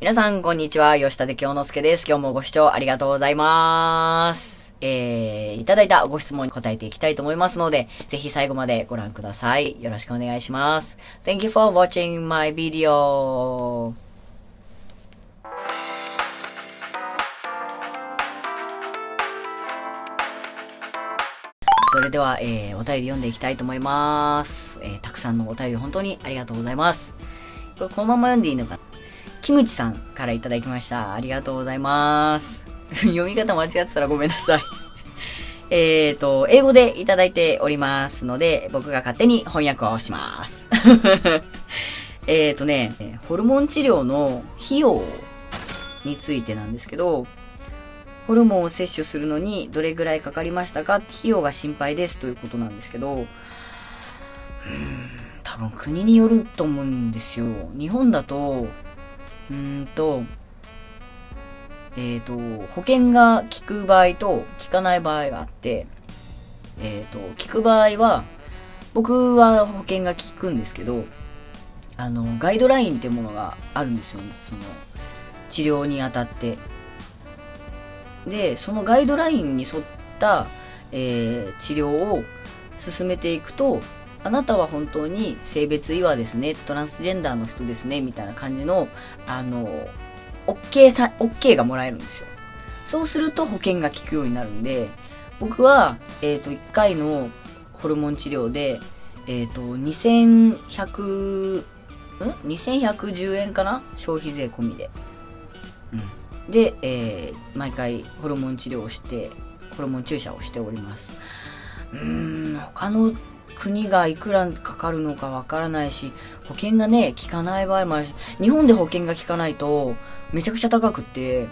皆さん、こんにちは。吉田で京之助です。今日もご視聴ありがとうございます。いただいたご質問に答えていきたいと思いますので、ぜひ最後までご覧ください。よろしくお願いします。Thank you for watching my video. それでは、お便り読んでいきたいと思います。たくさんのお便り本当にありがとうございます。これこのまま読んでいいのかな？木口さんからいただきました。ありがとうございます。読み方間違ってたらごめんなさい。英語でいただいておりますので、僕が勝手に翻訳をします。ホルモン治療の費用についてなんですけど、ホルモンを摂取するのにどれぐらいかかりましたか？費用が心配ですということなんですけど、多分国によると思うんですよ。日本だと、保険が効く場合と効かない場合があって、効く場合は、僕は保険が効くんですけど、ガイドラインっていうものがあるんですよね。その、治療にあたって。で、そのガイドラインに沿った、治療を進めていくと、あなたは本当に性別違和ですね、トランスジェンダーの人ですね、みたいな感じの、OK がもらえるんですよ。そうすると保険が効くようになるんで、僕は、1回のホルモン治療で、2110円かな？消費税込みで。で、毎回ホルモン治療をして、ホルモン注射をしております。他の国がいくらかかるのかわからないし、保険がね、効かない場合もあるし、日本で保険が効かないと、めちゃくちゃ高くって、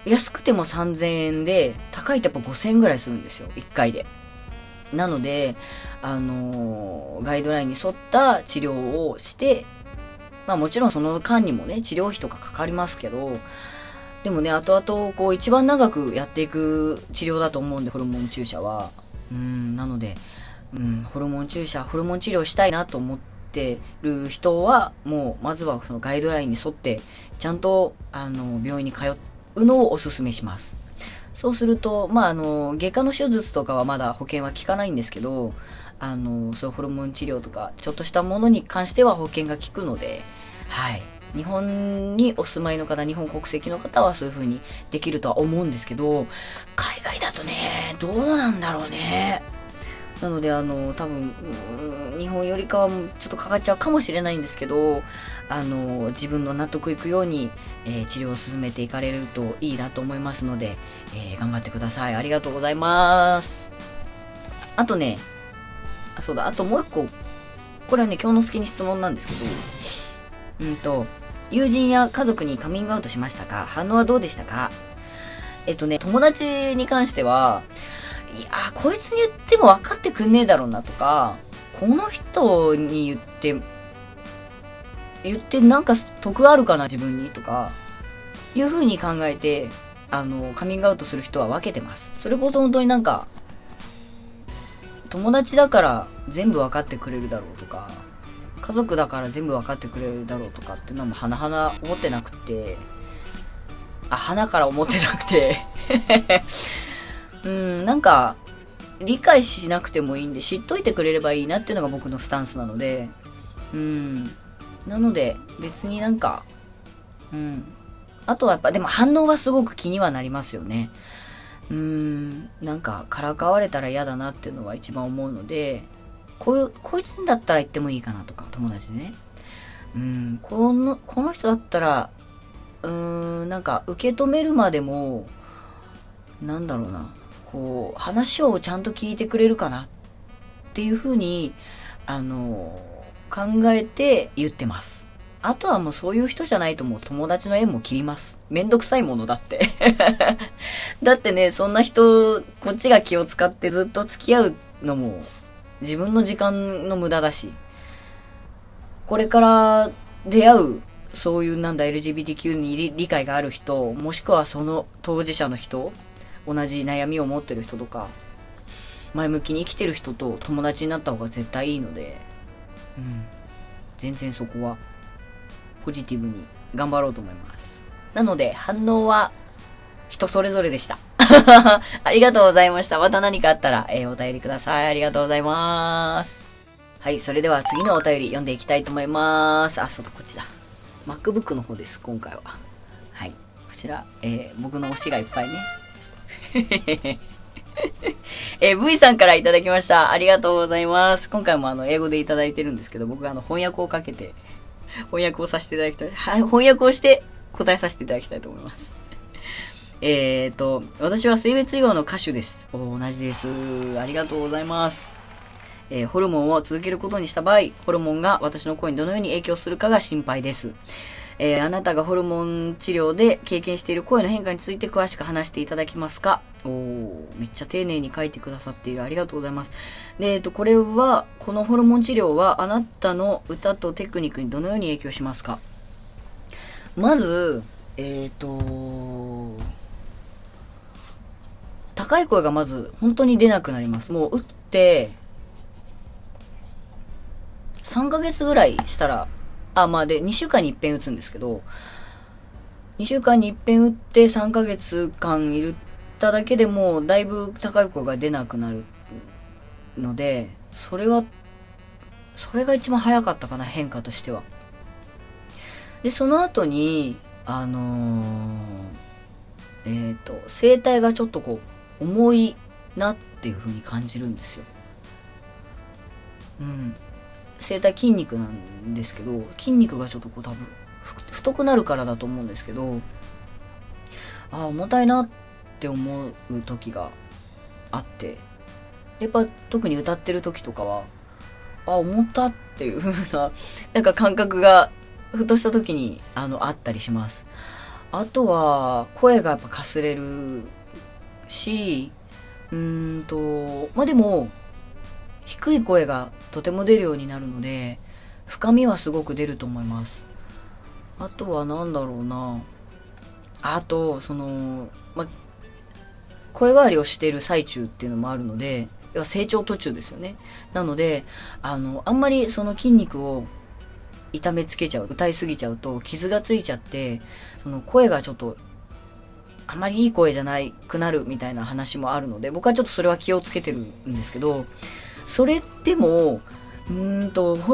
安くても3000円で、高いとやっぱ5000円ぐらいするんですよ、1回で。なので、ガイドラインに沿った治療をして、まあもちろんその間にもね、治療費とかかかりますけど、でもね、後々、こう、一番長くやっていく治療だと思うんで、ホルモン注射は。なので、ホルモン治療したいなと思ってる人は、もう、まずはそのガイドラインに沿って、ちゃんと、病院に通うのをお勧めします。そうすると、外科の手術とかはまだ保険は効かないんですけど、そういうホルモン治療とか、ちょっとしたものに関しては保険が効くので、はい。日本にお住まいの方、日本国籍の方はそういう風にできるとは思うんですけど、海外だとね、どうなんだろうね。なので、多分、日本よりかはちょっとかかっちゃうかもしれないんですけど、自分の納得いくように、治療を進めていかれるといいなと思いますので、頑張ってください。ありがとうございます。あとね、そうだ、あともう一個、これはね、京之助に質問なんですけど、友人や家族にカミングアウトしましたか？反応はどうでしたか？友達に関しては、いやー、こいつに言っても分かってくんねえだろうなとか、この人に言ってなんか得あるかな自分にとか、いう風に考えて、カミングアウトする人は分けてます。それこそ本当になんか、友達だから全部分かってくれるだろうとか、家族だから全部分かってくれるだろうとかっていうのもはなはな思ってなくて、鼻から思ってなくてなんか理解しなくてもいいんで知っといてくれればいいなっていうのが僕のスタンスなので、なので別になんか、あとはやっぱでも反応はすごく気にはなりますよね。なんかからかわれたら嫌だなっていうのは一番思うので、こいつだったら言ってもいいかなとか、友達でね。この人だったら、なんか受け止めるまでも、なんだろうな、こう、話をちゃんと聞いてくれるかなっていうふうに、考えて言ってます。あとはもうそういう人じゃないともう友達の縁も切ります。めんどくさいものだって。だってね、そんな人、こっちが気を使ってずっと付き合うのも、自分の時間の無駄だし、これから出会う、そういうLGBTQ に理解がある人、もしくはその当事者の人、同じ悩みを持ってる人とか、前向きに生きてる人と友達になった方が絶対いいので、全然そこはポジティブに頑張ろうと思います。なので反応は人それぞれでした。ありがとうございました。また何かあったら、お便りください。ありがとうございます。はい、それでは次のお便り読んでいきたいと思います。あ、そうだ、こっちだ。MacBook の方です、今回は。はい、こちら、僕の推しがいっぱいね。V さんからいただきました。ありがとうございます。今回も英語でいただいてるんですけど、僕が翻訳をかけて、翻訳をさせていただきたい。はい、翻訳をして答えさせていただきたいと思います。私は性別違和の歌手です。同じです。ありがとうございます。ホルモンを続けることにした場合、ホルモンが私の声にどのように影響するかが心配です。あなたがホルモン治療で経験している声の変化について詳しく話していただけますか？めっちゃ丁寧に書いてくださっている。ありがとうございます。で、このホルモン治療はあなたの歌とテクニックにどのように影響しますか？まず、高い声がまず本当に出なくなります。もう打って3ヶ月ぐらいしたら、で2週間に一遍打つんですけど、2週間に一遍打って3ヶ月間いるっただけでもだいぶ高い声が出なくなるので、それが一番早かったかな、変化としては。で、その後に声帯がちょっと重いなっていう風に感じるんですよ。声帯筋肉なんですけど、筋肉がちょっと多分太くなるからだと思うんですけど、重たいなって思う時があって、やっぱ特に歌ってる時とかは重たっていう風ななんか感覚がふとした時にあったりします。あとは声がやっぱかすれるし、でも低い声がとても出るようになるので、深みはすごく出ると思います。あとはなんだろうな、声変わりをしている最中っていうのもあるので、要は成長途中ですよね。なのであんまりその筋肉を痛めつけちゃう、歌いすぎちゃうと傷がついちゃって、その声がちょっとあまりいい声じゃなくなるみたいな話もあるので、僕はちょっとそれは気をつけてるんですけど、それでもホ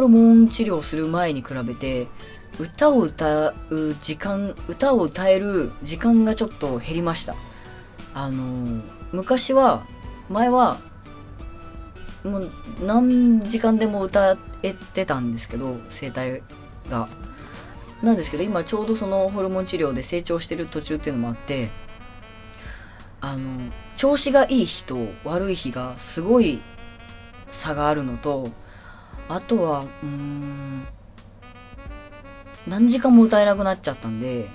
ルモン治療する前に比べて歌を歌える時間がちょっと減りました。前はもう何時間でも歌えてたんですけど、声帯がなんですけど、今ちょうどそのホルモン治療で成長してる途中っていうのもあって、調子がいい日と悪い日がすごい差があるのと、あとは何時間も歌えなくなっちゃったんで、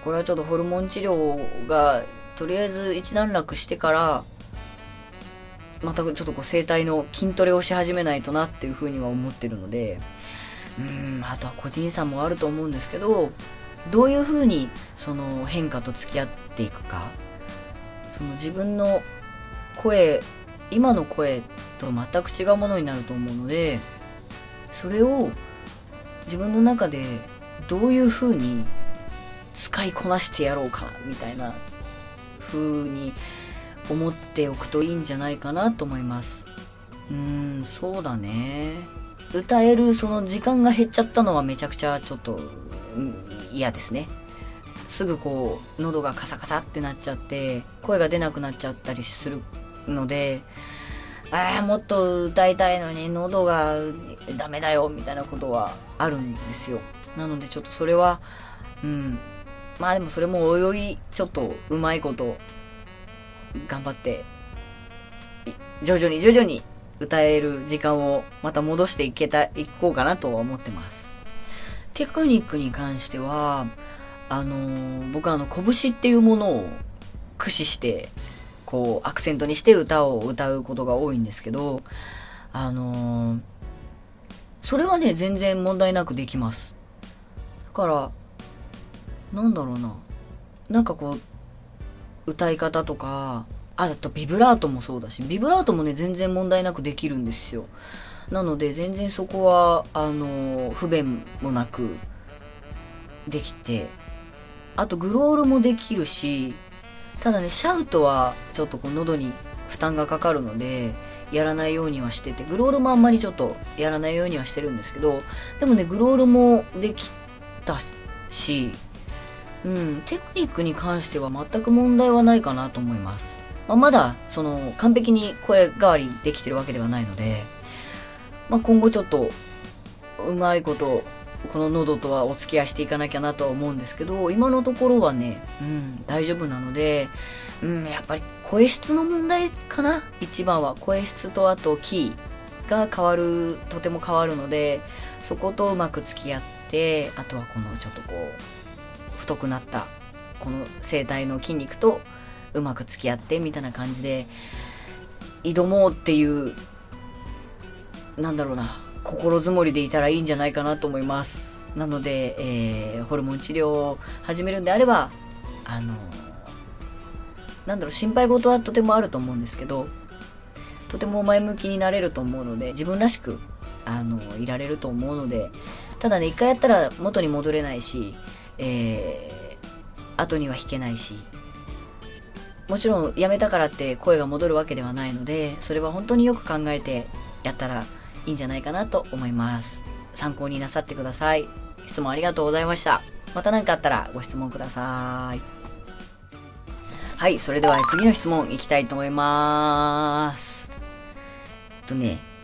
これはちょっとホルモン治療がとりあえず一段落してからまたちょっと声帯の筋トレをし始めないとなっていうふうには思ってるので、あとは個人差もあると思うんですけど、どういうふうにその変化と付き合っていくか、その自分の今の声と全く違うものになると思うので、それを自分の中でどういうふうに使いこなしてやろうかみたいな風に思っておくといいんじゃないかなと思います。そうだね。歌えるその時間が減っちゃったのはめちゃくちゃちょっと嫌ですね。すぐ喉がカサカサってなっちゃって声が出なくなっちゃったりするので、もっと歌いたいのに喉がダメだよみたいなことはあるんですよ。なのでちょっとそれはでもそれもおいおいちょっとうまいこと頑張って徐々に歌える時間をまた戻していこうかなとは思ってます。テクニックに関しては僕は拳っていうものを駆使してアクセントにして歌を歌うことが多いんですけど、それはね全然問題なくできます。だからなんだろうな、なんか歌い方とか、あとビブラートもそうだし、ビブラートもね全然問題なくできるんですよ。なので全然そこは不便もなくできて、あとグロールもできるし、ただね、シャウトはちょっとこう喉に負担がかかるので、やらないようにはしてて、グロールもあんまりちょっとやらないようにはしてるんですけど、でもね、グロールもできたし、テクニックに関しては全く問題はないかなと思います。まだ、完璧に声変わりできてるわけではないので、今後ちょっと、うまいこと、この喉とはお付き合いしていかなきゃなとは思うんですけど、今のところはね、大丈夫なので、やっぱり声質の問題かな。一番は声質とあとキーがとても変わるので、そことうまく付き合って、あとはこのちょっとこう、太くなったこの声帯の筋肉とうまく付き合ってみたいな感じで挑もうっていう、なんだろうな、心づもりでいたらいいんじゃないかなと思います。なので、ホルモン治療を始めるんであれば、心配事はとてもあると思うんですけど、とても前向きになれると思うので、自分らしくいられると思うので、ただね、一回やったら元に戻れないし、後には引けないし、もちろんやめたからって声が戻るわけではないので、それは本当によく考えてやったらいいんじゃないかなと思います。参考になさってください。質問ありがとうございました。また何かあったらご質問ください。はい、それでは次の質問いきたいと思います。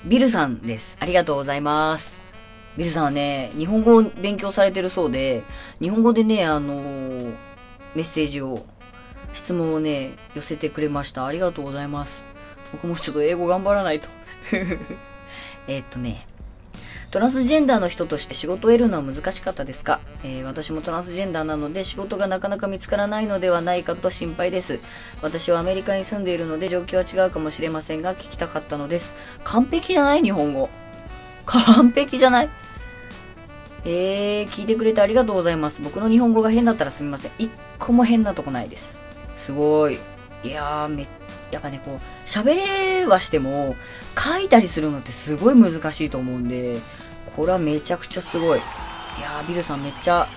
ビルさんです。ありがとうございます。ビルさんはね、日本語を勉強されてるそうで、日本語でね、メッセージを、質問をね、寄せてくれました。ありがとうございます。僕もちょっと英語頑張らないと。トランスジェンダーの人として仕事を得るのは難しかったですか？私もトランスジェンダーなので仕事がなかなか見つからないのではないかと心配です。私はアメリカに住んでいるので状況は違うかもしれませんが聞きたかったのです。完璧じゃない？日本語。完璧じゃない？聞いてくれてありがとうございます。僕の日本語が変だったらすみません。一個も変なとこないです。すごい。いやー、やっぱね、こう、喋れはしても、書いたりするのってすごい難しいと思うんで、これはめちゃくちゃすごい。いやー、ビルさんめっちゃ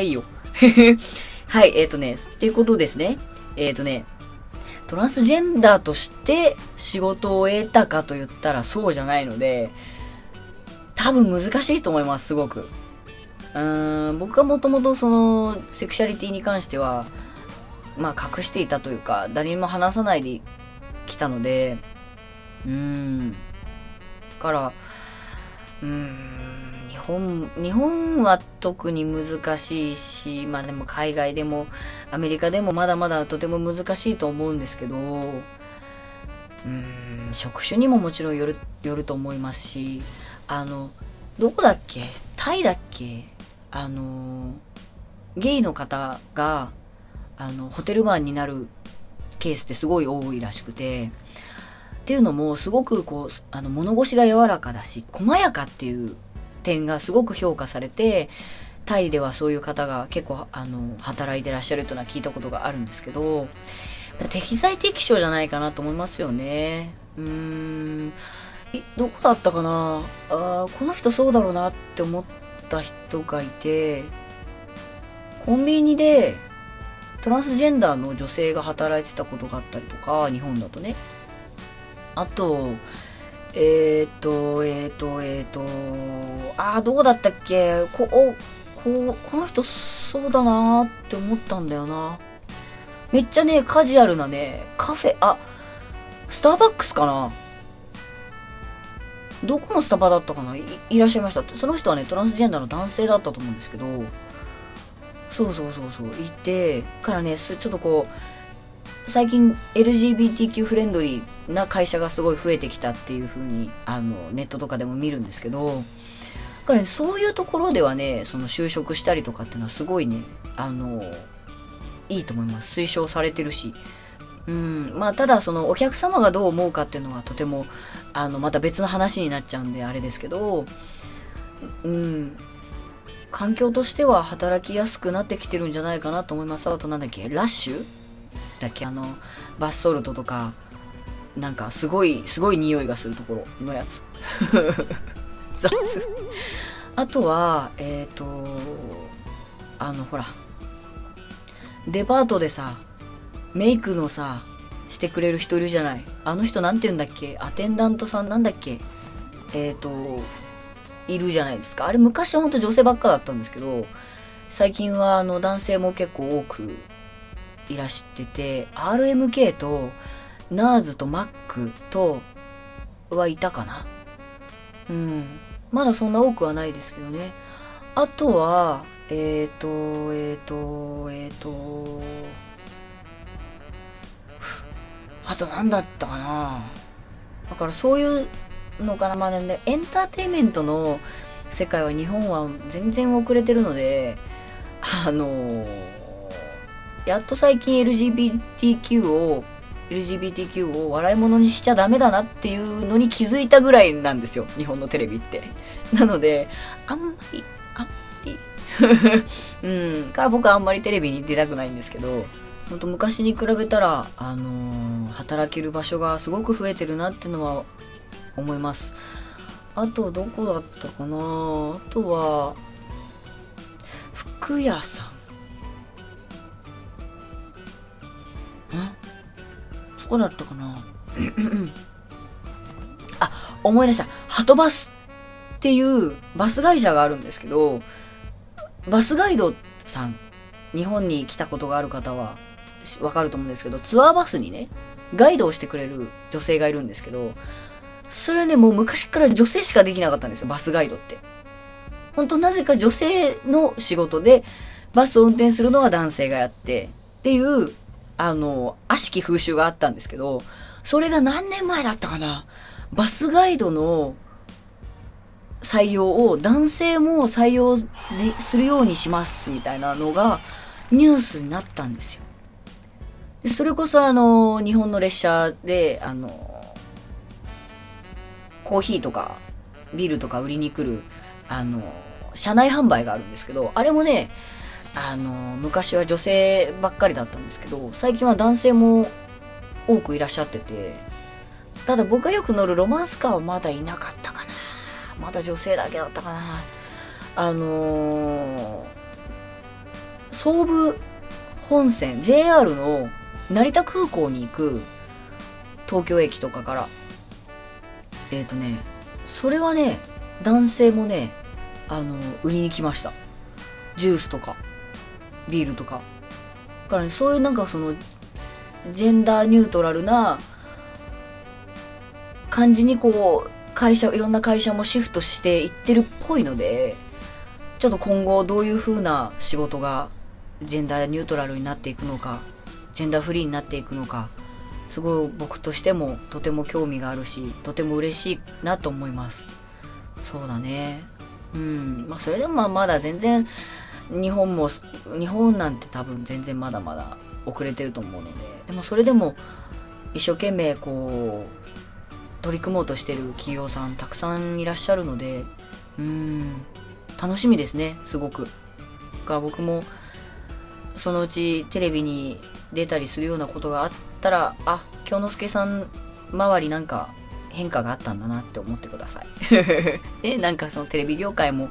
いいよ。はい、っていうことですね。トランスジェンダーとして仕事を得たかと言ったらそうじゃないので、多分難しいと思います、すごく。僕はもともとその、セクシャリティに関しては、隠していたというか、誰にも話さないで来たので、だから、日本は特に難しいし、でも海外でもアメリカでもまだまだとても難しいと思うんですけど、職種にももちろんよると思いますし、どこだっけ？タイだっけ？ゲイの方が、ホテルマンになるケースってすごい多いらしくて、っていうのもすごくこう物腰が柔らかだし細やかっていう点がすごく評価されて、タイではそういう方が結構働いてらっしゃるというのは聞いたことがあるんですけど、適材適所じゃないかなと思いますよね。どこだったかな、この人そうだろうなって思った人がいて、コンビニでトランスジェンダーの女性が働いてたことがあったりとか、日本だとね。あと、どこだったっけ？この人そうだなーって思ったんだよな。めっちゃね、カジュアルなね、カフェ、スターバックスかな？どこのスタバだったかな？ いらっしゃいましたって。その人はね、トランスジェンダーの男性だったと思うんですけど、そう、いて、からね、ちょっとこう、最近 LGBTQ フレンドリーな会社がすごい増えてきたっていう風に、ネットとかでも見るんですけど、だからね、そういうところではね、その就職したりとかっていうのはすごいね、いいと思います。推奨されてるし。ただそのお客様がどう思うかっていうのはとても、また別の話になっちゃうんであれですけど、環境としては働きやすくなってきてるんじゃないかなと思います。あとなんだっけ、ラッシュだっけ、バスソルトとか、なんかすごい匂いがするところのやつ。雑。あとは、ほら、デパートでさ、メイクのさ、してくれる人いるじゃない。あの人なんて言うんだっけ、アテンダントさんなんだっけ、いるじゃないですか。あれ昔はほんと女性ばっかだったんですけど、最近は男性も結構多くいらしてて、RMK とナーズとマックとはいたかな。うん。まだそんな多くはないですけどね。あとは、あと何だったかな。だからそういうのかな。まあね、エンターテインメントの世界は日本は全然遅れてるので、やっと最近 LGBT を笑い物にしちゃダメだなっていうのに気づいたぐらいなんですよ、日本のテレビって。なので、あんまり、うん、から僕はあんまりテレビに出たくないんですけど、ほんと昔に比べたら、働ける場所がすごく増えてるなっていうのは思います。あと、どこだったかな。あとは、服屋さん。そこだったかな。あ、思い出した。はとバスっていうバス会社があるんですけど、バスガイドさん、日本に来たことがある方はわかると思うんですけど、ツアーバスにね、ガイドをしてくれる女性がいるんですけど、それね、もう昔から女性しかできなかったんですよ、バスガイドって。ほんとなぜか女性の仕事で、バスを運転するのは男性がやって、っていう、悪しき風習があったんですけど、それが何年前だったかな。バスガイドの採用を男性も採用するようにしますみたいなのがニュースになったんですよ。でそれこそ日本の列車でコーヒーとかビールとか売りに来る車内販売があるんですけど、あれもね昔は女性ばっかりだったんですけど、最近は男性も多くいらっしゃってて、ただ僕がよく乗るロマンスカーはまだいなかったかな。まだ女性だけだったかな。総武本線 JR の成田空港に行く東京駅とかからそれはね、男性もね売りに来ました。ジュースとかビールとかだからね、そういうなんかそのジェンダーニュートラルな感じにこういろんな会社もシフトしていってるっぽいので、ちょっと今後どういう風な仕事がジェンダーニュートラルになっていくのか、ジェンダーフリーになっていくのか、すごい僕としてもとても興味があるし、とても嬉しいなと思います。そうだね。まあそれでもまだ全然日本なんて多分全然まだまだ遅れてると思うので、でもそれでも一生懸命こう取り組もうとしてる企業さんたくさんいらっしゃるので、楽しみですね、すごく。だから僕もそのうちテレビに出たりするようなことがあったら、京之介さん周りなんか変化があったんだなって思ってください。で、なんかそのテレビ業界も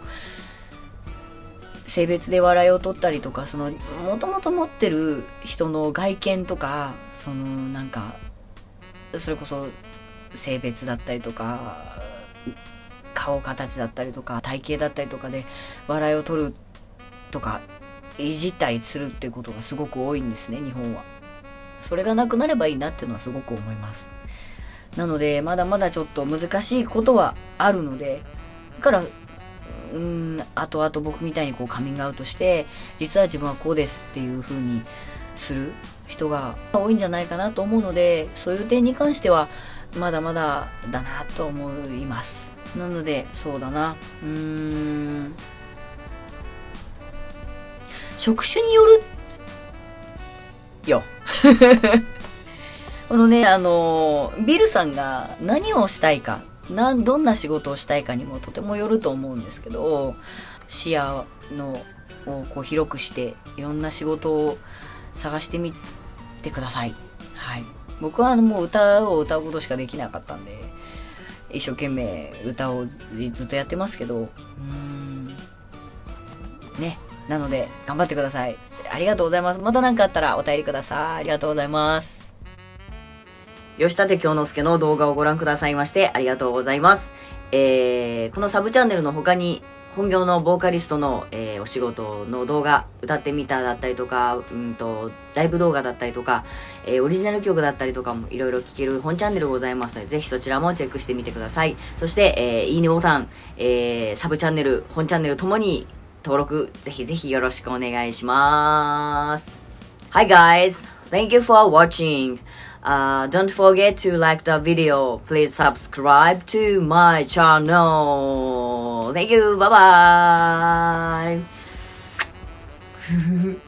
性別で笑いを取ったりとか、そのもともと持ってる人の外見とか、そのなんかそれこそ性別だったりとか顔形だったりとか体型だったりとかで笑いを取るとかいじったりするっていうことがすごく多いんですね、日本は。それがなくなればいいなっていうのはすごく思います。なのでまだまだちょっと難しいことはあるので、だから後々僕みたいにこうカミングアウトして実は自分はこうですっていう風にする人が多いんじゃないかなと思うので、そういう点に関してはまだまだだなと思います。なのでそうだな、職種によるよ。このねビルさんが何をしたいか、どんな仕事をしたいかにもとてもよると思うんですけど、視野をこう広くしていろんな仕事を探してみてください。はい。僕はもう歌を歌うことしかできなかったんで、一生懸命歌をずっとやってますけど、ね、なので、頑張ってください。ありがとうございます。また何かあったらお便りください。ありがとうございます。吉立京之介の動画をご覧くださいましてありがとうございます。このサブチャンネルの他に、本業のボーカリストの、お仕事の動画、歌ってみただったりとか、ライブ動画だったりとか、オリジナル曲だったりとかもいろいろ聴ける本チャンネルございますので、ぜひそちらもチェックしてみてください。そして、いいねボタン、サブチャンネル、本チャンネルともに登録、ぜひぜひよろしくお願いします。Hi guys! Thank you for watching! Don't forget to like the video. Please subscribe to my channel. Thank you. Bye bye.